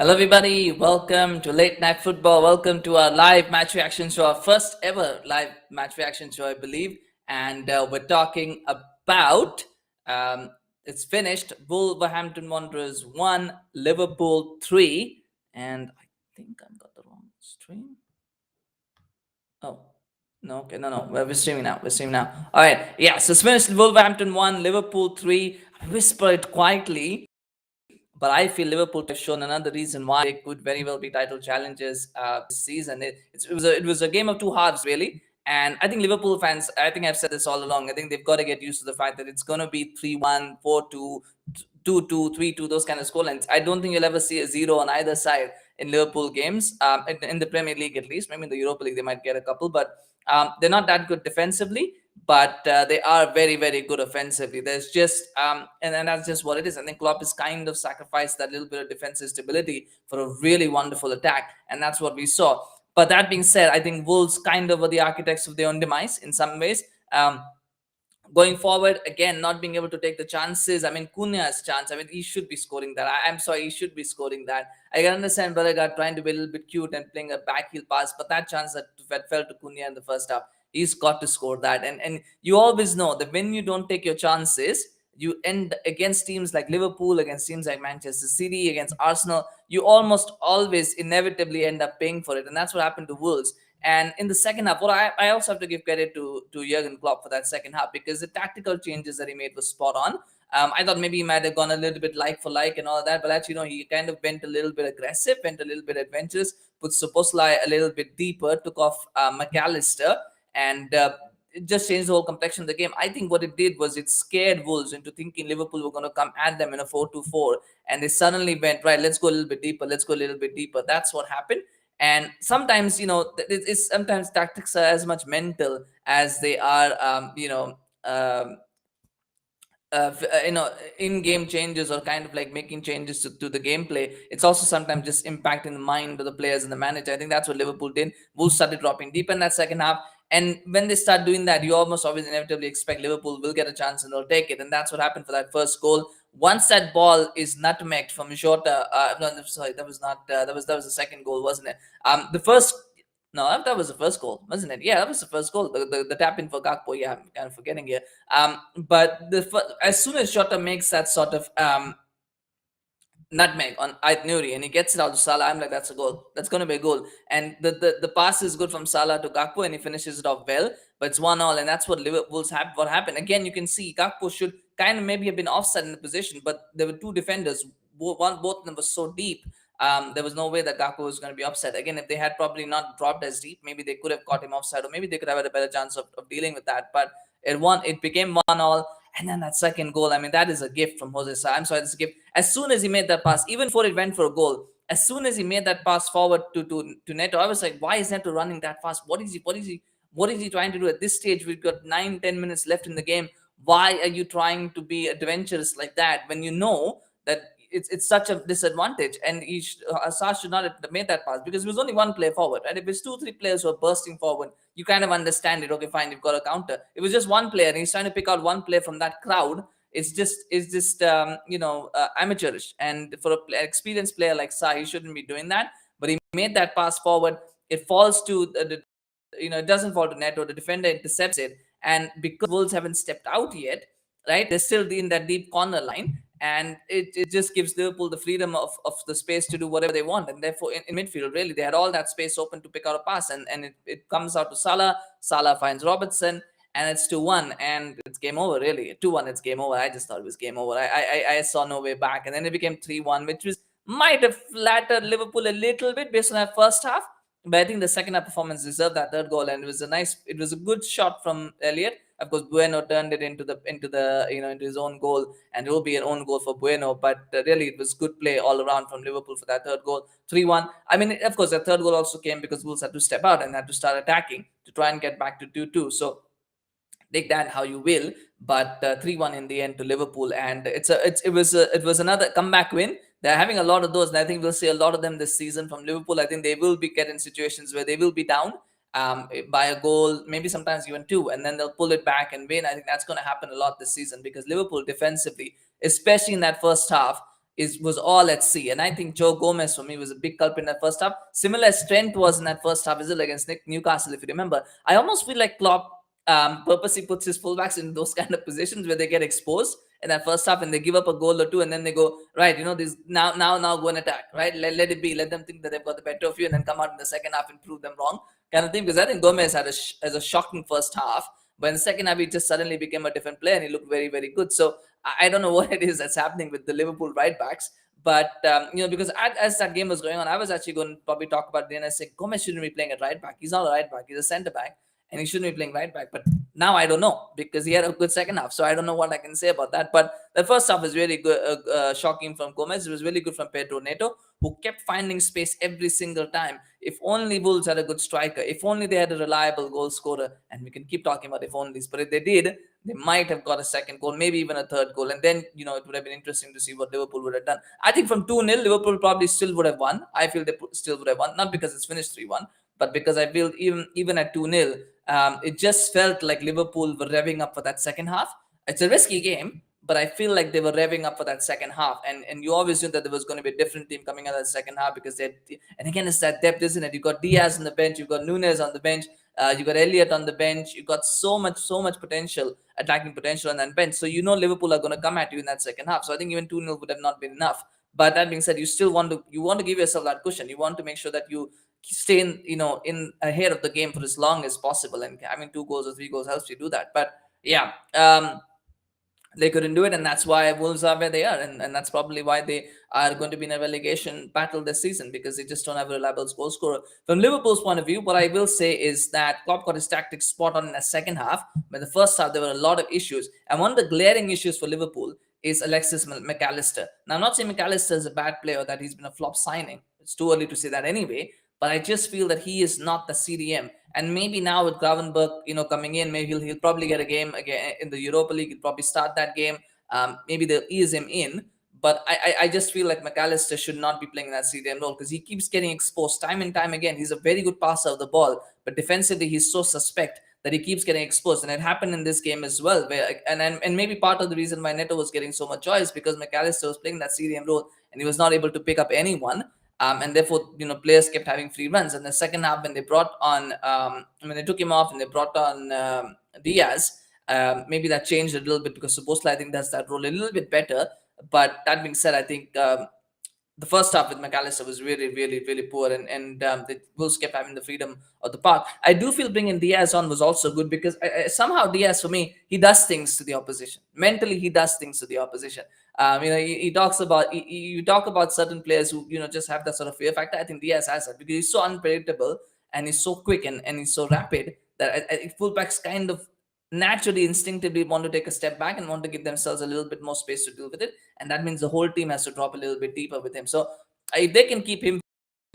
Hello, everybody. Welcome to Late Night Football. Welcome to our live match reaction show, our first ever live match reaction show, I believe. And we're talking about it's finished. Wolverhampton Wanderers 1, Liverpool 3. And I think I've got the wrong stream. Oh, no, okay, no. We're streaming now. All right, yeah. So it's finished. Wolverhampton 1, Liverpool 3. I whisper it quietly. But I feel Liverpool have shown another reason why they could very well be title challengers this season. It was a game of two halves, really. And I think Liverpool fans, I think I've said this all along, I think they've got to get used to the fact that it's going to be 3-1, 4-2, 2-2, 3-2, those kind of scorelines. I don't think you'll ever see a zero on either side in Liverpool games, in the Premier League at least. Maybe in the Europa League they might get a couple, but they're not that good defensively. But they are very, very good offensively. There's just and that's just what it is. I think Klopp has kind of sacrificed that little bit of defensive stability for a really wonderful attack, and that's what we saw. But that being said, I think Wolves kind of were the architects of their own demise in some ways. Going forward, again, not being able to take the chances. I mean, Cunha's chance, I mean, he should be scoring that. I'm sorry, he should be scoring that. I can understand Bellegarde trying to be a little bit cute and playing a backheel pass, but that chance that fell to Cunha in the first half, he's got to score that. And you always know that when you don't take your chances, you end against teams like Liverpool, against teams like Manchester City, against Arsenal, you almost always inevitably end up paying for it. And that's what happened to Wolves. And in the second half, well, I also have to give credit to Jurgen Klopp for that second half, because the tactical changes that he made was spot on. I thought maybe he might have gone a little bit like for like and all that, but actually, he kind of went a little bit aggressive, went a little bit adventurous, put Szoboszlai a little bit deeper, took off McAllister, and it just changed the whole complexion of the game. I think what it did was it scared Wolves into thinking Liverpool were going to come at them in a 4-2-4, and they suddenly went, right, let's go a little bit deeper, That's what happened. And sometimes, it's sometimes tactics are as much mental as they are, in-game changes, or kind of like making changes to the gameplay. It's also sometimes just impacting the mind of the players and the manager. I think that's what Liverpool did. Wolves started dropping deep in that second half, and when they start doing that, you almost always inevitably expect Liverpool will get a chance and they'll take it. And that's what happened for that first goal. Once that ball is nutmegged from Jota, no, sorry, that was not that was the second goal, wasn't it? The first No, that was the first goal, wasn't it? Yeah, that was the first goal. The tap in for Gakpo. Yeah, I'm kind of forgetting here. But as soon as Jota makes that sort of nutmeg on Ait-Nouri and he gets it out to Salah, I'm like, that's a goal. That's going to be a goal. And the pass is good from Salah to Gakpo, and he finishes it off well. But it's 1-1, and that's what Liverpool's what happened. Again, you can see Gakpo should kind of maybe have been offside in the position, but there were two defenders. Both of them were so deep. There was no way that Gakpo was going to be offside. Again, if they had probably not dropped as deep, maybe they could have caught him offside, or maybe they could have had a better chance of dealing with that. But it became 1-1. And then that second goal, I mean, that is a gift from Jose Sa. I'm sorry, this is a gift. As soon as he made that pass, even before it went for a goal, as soon as he made that pass forward to Neto, I was like, why is Neto running that fast? What is he trying to do at this stage? We've got 9-10 minutes left in the game. Why are you trying to be adventurous like that when you know that it's such a disadvantage? And Sa should not have made that pass, because it was only one player forward, right? If it's 2-3 players who are bursting forward, you kind of understand it. Okay, fine, you've got a counter. It was just one player, and he's trying to pick out one player from that crowd. It's just amateurish. And for an experienced player like Sa, he shouldn't be doing that. But he made that pass forward. It falls to it doesn't fall to Neto. The defender intercepts it, and because Wolves haven't stepped out yet, right? They're still in that deep corner line, and it just gives Liverpool the freedom of the space to do whatever they want. And therefore, in midfield, really, they had all that space open to pick out a pass, and it comes out to Salah. Salah finds Robertson, and it's 2-1, and it's game over, really. 2-1, it's game over. I just thought it was game over. I saw no way back, and then it became 3-1, which might have flattered Liverpool a little bit based on that first half. But I think the second half performance deserved that third goal, and it was a good shot from Elliott. Of course, Bueno turned it into his own goal, and it will be an own goal for Bueno. But really, it was good play all around from Liverpool for that third goal. 3-1. I mean, of course, the third goal also came because Wolves had to step out and had to start attacking to try and get back to 2-2. So take that how you will, but 3-1 in the end to Liverpool, and it was another comeback win. They're having a lot of those, and I think we'll see a lot of them this season from Liverpool. I think they will be getting situations where they will be down by a goal, maybe sometimes even two, and then they'll pull it back and win. I think that's going to happen a lot this season, because Liverpool defensively, especially in that first half, was all at sea. And I think Joe Gomez for me was a big culprit in that first half. Similar as Trent was in that first half as well against Newcastle, if you remember. I almost feel like Klopp purposely puts his fullbacks in those kind of positions where they get exposed in that first half and they give up a goal or two, and then they go, right, this now go and attack, right? Let it be. Let them think that they've got the better of you and then come out in the second half and prove them wrong, kind of thing. Because I think Gomez had as a shocking first half, but in the second half he just suddenly became a different player and he looked very, very good. So I don't know what it is that's happening with the Liverpool right backs. But because as that game was going on, I was actually going to probably talk about it and I say Gomez shouldn't be playing at right back. He's not a right back. He's a centre back, and he shouldn't be playing right back. But now I don't know, because he had a good second half, so I don't know what I can say about that. But the first half was really good, shocking from Gomes. It was really good from Pedro Neto, who kept finding space every single time. If only Wolves had a good striker, if only they had a reliable goal scorer, and we can keep talking about if onlys, but if they did, they might have got a second goal, maybe even a third goal, and then it would have been interesting to see what Liverpool would have done. I think from 2-0, Liverpool probably still would have won. I feel they still would have won, not because it's finished 3-1, but because I feel even at 2-0, it just felt like Liverpool were revving up for that second half. It's a risky game, but I feel like they were revving up for that second half. And you always knew that there was going to be a different team coming out of the second half, because and again, it's that depth, isn't it? You've got Diaz on the bench, you've got Nunes on the bench, you got Elliott on the bench, you've got so much potential, attacking potential on that bench. So Liverpool are going to come at you in that second half. So I think even 2-0 would have not been enough. But that being said, you still want to give yourself that cushion. You want to make sure that you stay in ahead of the game for as long as possible, and having 2 goals or 3 goals helps you do that. But yeah, they couldn't do it, and that's why Wolves are where they are, and that's probably why they are going to be in a relegation battle this season, because they just don't have a reliable goal scorer. From Liverpool's point of view, what I will say is that Klopp got his tactics spot on in the second half. But in the first half, there were a lot of issues, and one of the glaring issues for Liverpool is Alexis McAllister. Now, I'm not saying McAllister is a bad player, that he's been a flop signing. It's too early to say that anyway. But I just feel that he is not the CDM. And maybe now with Gravenberch, coming in, maybe he'll probably get a game again in the Europa League. He'll probably start that game. Maybe they'll ease him in. But I just feel like McAllister should not be playing that CDM role, because he keeps getting exposed time and time again. He's a very good passer of the ball, but defensively he's so suspect that he keeps getting exposed. And it happened in this game as well. And maybe part of the reason why Neto was getting so much joy is because McAllister was playing that CDM role and he was not able to pick up anyone. And therefore, players kept having free runs. And the second half, when they brought on, when they took him off and they brought on Diaz, maybe that changed a little bit, because Szoboszlai, I think, does that role a little bit better. But that being said, I think the first half with McAllister was really, really, really poor, and the Wolves kept having the freedom of the park. I do feel bringing Diaz on was also good, because somehow Diaz, for me, he does things to the opposition. Mentally, he does things to the opposition. He talks about, you talk about certain players who just have that sort of fear factor. I think Diaz has that, because he's so unpredictable and he's so quick and he's so rapid that fullbacks kind of naturally, instinctively want to take a step back and want to give themselves a little bit more space to deal with it. And that means the whole team has to drop a little bit deeper with him. So if they can keep him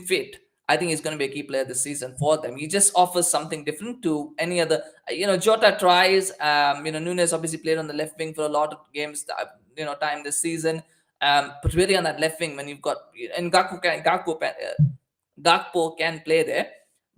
fit, I think he's going to be a key player this season for them. He just offers something different to any other. Jota tries. Nunes obviously played on the left wing for a lot of games, time this season. But really on that left wing, when you've got, and Gakpo can play there.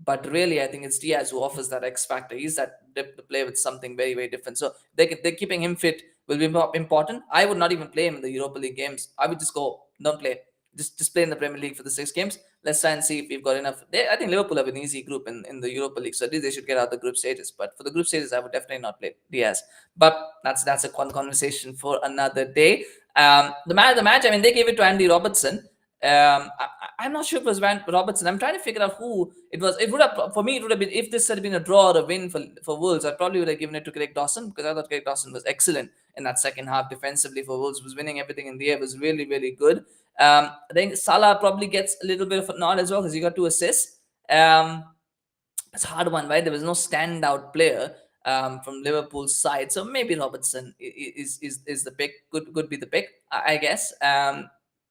But really, I think it's Diaz who offers that X factor. He's that depth to play with something very, very different. So they're keeping him fit will be important. I would not even play him in the Europa League games. I would just go, don't play. Just play in the Premier League for the 6 games. Let's try and see if we've got enough. I think Liverpool have an easy group in the Europa League, so at least they should get out the group stages. But for the group stages, I would definitely not play Diaz. But that's a conversation for another day. The man of the match, I mean, they gave it to Andy Robertson. I'm not sure if it was Robertson. I'm trying to figure out who it was. It would have, for me, it would have been, if this had been a draw or a win for Wolves, I probably would have given it to Craig Dawson, because I thought Craig Dawson was excellent in that second half defensively for Wolves. Was winning everything in the air. Was really, really good. I think Salah probably gets a little bit of a nod as well, because he got 2 assists. It's a hard one, right? There was no standout player from Liverpool's side, so maybe Robertson is the pick. Could be the pick, I guess.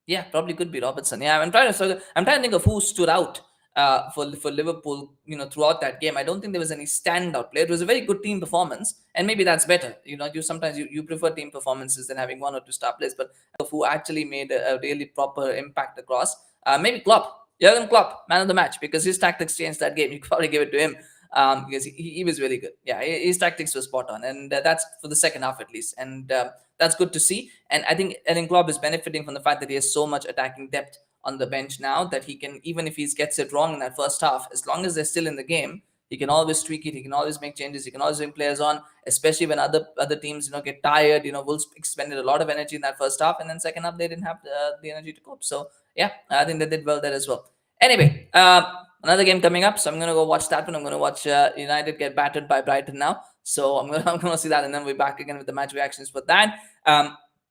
Yeah, probably could be Robertson. Yeah, I'm trying to think of who stood out for Liverpool, throughout that game. I don't think there was any standout player. It was a very good team performance, and maybe that's better. You sometimes you prefer team performances than having 1 or 2 star players. But who actually made a really proper impact across? Maybe Klopp. Jurgen Klopp, man of the match, because his tactics changed that game. You could probably give it to him. because he was really good. Yeah, his tactics were spot on, and that's for the second half at least, and that's good to see. And I think Klopp is benefiting from the fact that he has so much attacking depth on the bench now that he can, even if he gets it wrong in that first half, as long as they're still in the game, he can always tweak it. He can always make changes. He can always bring players on, especially when other teams get tired. Wolves expended a lot of energy in that first half, and then second half they didn't have the energy to cope. So yeah, I think they did well there as well. Anyway, another game coming up, so I'm gonna go watch that one. I'm gonna watch United get battered by Brighton now. So I'm gonna see that, and then we'll be back again with the match reactions for that.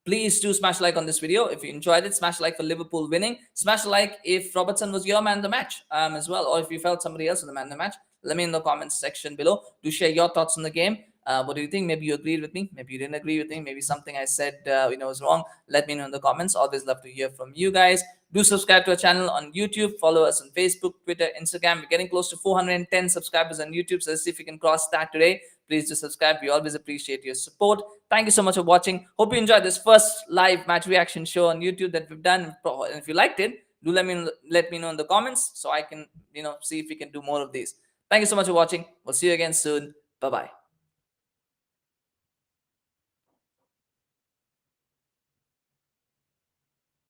Please do smash a like on this video if you enjoyed it. Smash a like for Liverpool winning. Smash a like if Robertson was your man of the match as well, or if you felt somebody else was the man of the match. Let me in the comments section below. Do share your thoughts on the game. What do you think? Maybe you agreed with me. Maybe you didn't agree with me. Maybe something I said was wrong. Let me know in the comments. Always love to hear from you guys. Do subscribe to our channel on YouTube. Follow us on Facebook, Twitter, Instagram. We're getting close to 410 subscribers on YouTube. So let's see if we can cross that today. Please do subscribe. We always appreciate your support. Thank you so much for watching. Hope you enjoyed this first live match reaction show on YouTube that we've done. And if you liked it, do let me know in the comments so I can see if we can do more of these. Thank you so much for watching. We'll see you again soon. Bye-bye.